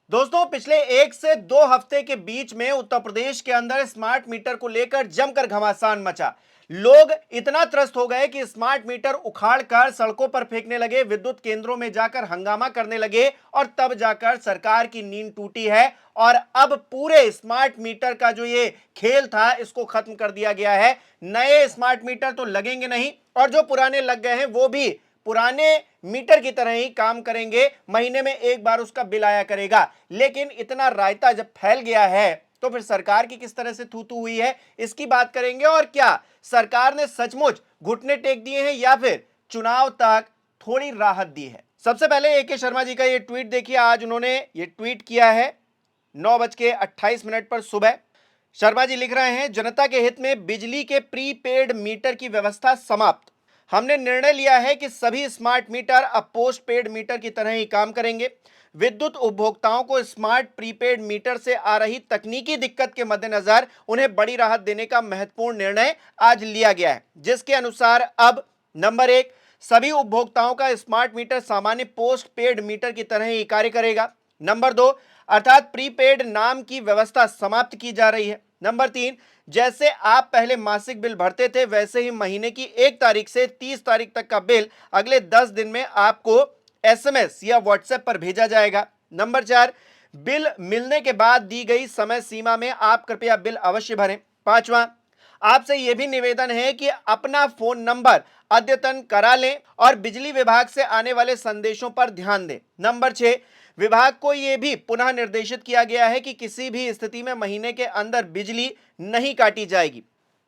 दोस्तों, पिछले 1 से 2 हफ्ते के बीच में उत्तर प्रदेश के अंदर स्मार्ट मीटर को लेकर जमकर घमासान मचा। लोग इतना त्रस्त हो गए कि स्मार्ट मीटर उखाड़कर सड़कों पर फेंकने लगे, विद्युत केंद्रों में जाकर हंगामा करने लगे और तब जाकर सरकार की नींद टूटी है। और अब पूरे स्मार्ट मीटर का जो ये खेल था, इसको खत्म कर दिया गया है। नए स्मार्ट मीटर तो लगेंगे नहीं और जो पुराने लग गए हैं वो भी पुराने मीटर की तरह ही काम करेंगे, महीने में एक बार उसका बिल आया करेगा। लेकिन इतना रायता जब फैल गया है तो फिर सरकार की किस तरह से थू-थू हुई है, इसकी बात करेंगे। और क्या सरकार ने सचमुच घुटने टेक दिए हैं या फिर चुनाव तक थोड़ी राहत दी है। सबसे पहले ए के शर्मा जी का ये ट्वीट देखिए। आज उन्होंने ये ट्वीट किया है 9:28 पर सुबह। शर्मा जी लिख रहे हैं, जनता के हित में बिजली के प्रीपेड मीटर की व्यवस्था समाप्त। हमने निर्णय लिया है कि सभी स्मार्ट मीटर अब पोस्ट पेड मीटर की तरह ही काम करेंगे। विद्युत उपभोक्ताओं को स्मार्ट प्रीपेड मीटर से आ रही तकनीकी दिक्कत के मद्देनजर उन्हें बड़ी राहत देने का महत्वपूर्ण निर्णय आज लिया गया है, जिसके अनुसार अब नंबर 1, सभी उपभोक्ताओं का स्मार्ट मीटर सामान्य पोस्ट पेड मीटर की तरह ही कार्य करेगा। नंबर 2, अर्थात प्रीपेड नाम की व्यवस्था समाप्त की जा रही है। नंबर 3, जैसे आप पहले मासिक बिल भरते थे वैसे ही महीने की 1 तारीख से 30 तारीख तक का बिल अगले 10 दिन में आपको एसएमएस या व्हाट्सएप पर भेजा जाएगा। नंबर 4, बिल मिलने के बाद दी गई समय सीमा में आप कृपया बिल अवश्य भरें। 5वां, आपसे यह भी निवेदन है कि अपना फोन नंबर अद्यतन करा लें और बिजली विभाग से आने वाले संदेशों पर ध्यान दें। नंबर 6, विभाग को यह भी पुनः निर्देशित किया गया है कि किसी भी स्थिति में महीने के अंदर बिजली नहीं काटी जाएगी।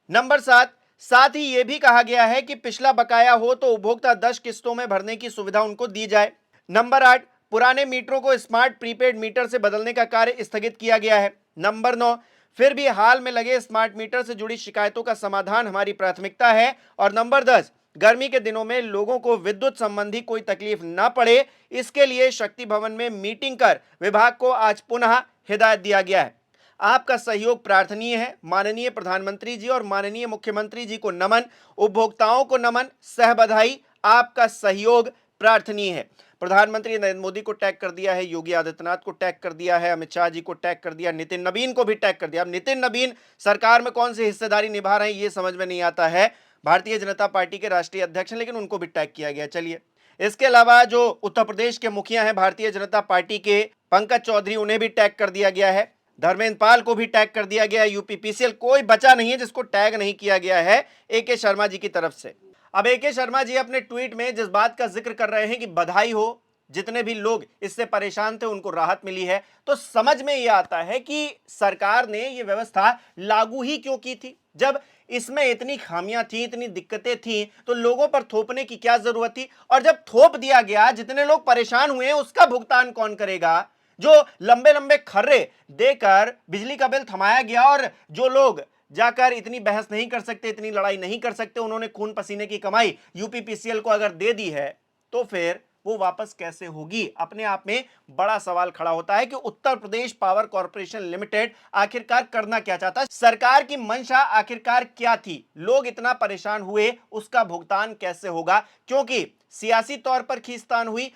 नंबर 7, साथ ही यह भी कहा गया है कि पिछला बकाया हो तो उपभोक्ता 10 किस्तों में भरने की सुविधा उनको दी जाए। नंबर 8, पुराने मीटरों को स्मार्ट प्रीपेड मीटर से बदलने का कार्य स्थगित किया गया है। नंबर 9, फिर भी हाल में लगे स्मार्ट मीटर से जुड़ी शिकायतों का समाधान हमारी प्राथमिकता है। और नंबर 10, गर्मी के दिनों में लोगों को विद्युत संबंधी कोई तकलीफ ना पड़े, इसके लिए शक्ति भवन में मीटिंग कर विभाग को आज पुनः हिदायत दिया गया है। आपका सहयोग प्रार्थनीय है। माननीय प्रधानमंत्री जी और माननीय मुख्यमंत्री जी को नमन, उपभोक्ताओं को नमन, सहबधाई, आपका सहयोग प्रार्थनीय है। प्रधानमंत्री नरेंद्र मोदी को टैग कर दिया है, योगी आदित्यनाथ को टैग कर दिया है, अमित शाह जी को टैग कर दिया, नितिन नबीन को भी टैग कर दिया। अब नितिन नबीन सरकार में कौन सी हिस्सेदारी निभा रहे हैं ये समझ में नहीं आता है। भारतीय जनता पार्टी के राष्ट्रीय अध्यक्ष हैं, लेकिन उनको भी टैग किया गया। चलिए, इसके अलावा जो उत्तर प्रदेश के मुखिया हैं भारतीय जनता पार्टी के, पंकज चौधरी, उन्हें भी टैग कर दिया गया है। धर्मेंद्र पाल को भी टैग कर दिया गया है। यूपीपीसीएल, कोई बचा नहीं है जिसको टैग नहीं किया गया है ए के शर्मा जी की तरफ से। अब ए के शर्मा जी अपने ट्वीट में जिस बात का जिक्र कर रहे हैं कि बधाई हो, जितने भी लोग इससे परेशान थे उनको राहत मिली है, तो समझ में यह आता है कि सरकार ने यह व्यवस्था लागू ही क्यों की थी। जब इसमें इतनी खामियां थी, इतनी दिक्कतें थी, तो लोगों पर थोपने की क्या जरूरत थी। और जब थोप दिया गया, जितने लोग परेशान हुए हैं उसका भुगतान कौन करेगा। जो लंबे लंबे खर्रे देकर बिजली का बिल थमाया गया और जो लोग जाकर इतनी बहस नहीं कर सकते, इतनी लड़ाई नहीं कर सकते, उन्होंने खून पसीने की कमाई यूपीपीसीएल को अगर दे दी है, तो फिर वो वापस कैसे होगी। अपने आप में बड़ा सवाल खड़ा होता है कि Uttar Pradesh power corporation limited आखिरकार करना क्या चाहता है, सरकार की मंशा आखिरकार क्या थी। लोग इतना परेशान हुए, उसका भुगतान कैसे होगा, क्योंकि सियासी तौर पर खींचतान हुई।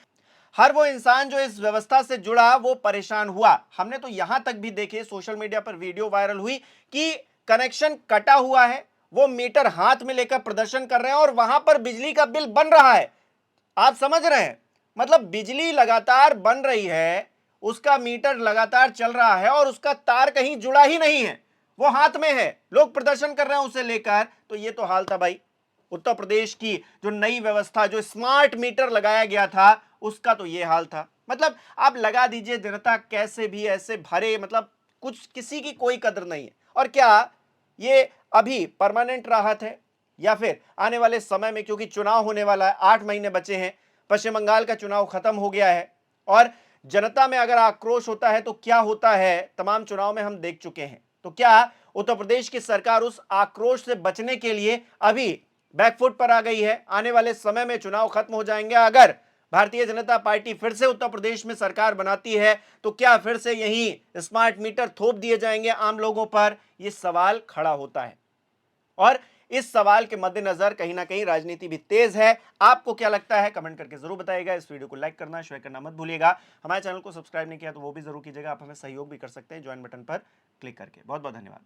हर वो इंसान जो इस व्यवस्था से जुड़ा वो परेशान हुआ। हमने तो यहां तक भी देखे, सोशल मीडिया पर वीडियो वायरल हुई कि कनेक्शन कटा हुआ है, वो मीटर हाथ में लेकर प्रदर्शन कर रहे हैं और वहां पर बिजली का बिल बन रहा है। आप समझ रहे हैं, मतलब बिजली लगातार बन रही है, उसका मीटर लगातार चल रहा है और उसका तार कहीं जुड़ा ही नहीं है, वो हाथ में है, लोग प्रदर्शन कर रहे हैं उसे लेकर। तो ये तो हाल था भाई उत्तर प्रदेश की जो नई व्यवस्था, जो स्मार्ट मीटर लगाया गया था, उसका तो ये हाल था। मतलब आप लगा दीजिए, जनता कैसे भी ऐसे भरे, मतलब कुछ किसी की कोई कदर नहीं है। और क्या ये अभी परमानेंट राहत है या फिर आने वाले समय में, क्योंकि चुनाव होने वाला है, 8 महीने बचे हैं, पश्चिम बंगाल का चुनाव खत्म हो गया है और जनता में अगर आक्रोश होता है तो क्या होता है, तमाम चुनाव में हम देख चुके हैं। तो क्या उत्तर प्रदेश की सरकार उस आक्रोश से बचने के लिए अभी बैकफुट पर आ गई है। आने वाले समय में चुनाव खत्म हो जाएंगे, अगर भारतीय जनता पार्टी फिर से उत्तर प्रदेश में सरकार बनाती है तो क्या फिर से यही स्मार्ट मीटर थोप दिए जाएंगे आम लोगों पर, यह सवाल खड़ा होता है। और इस सवाल के मद्देनजर कहीं ना कहीं राजनीति भी तेज है। आपको क्या लगता है, कमेंट करके जरूर बताइएगा। इस वीडियो को लाइक करना, शेयर करना मत भूलिएगा। हमारे चैनल को सब्सक्राइब नहीं किया तो वो भी जरूर कीजिएगा। आप हमें सहयोग भी कर सकते हैं ज्वाइन बटन पर क्लिक करके। बहुत बहुत धन्यवाद।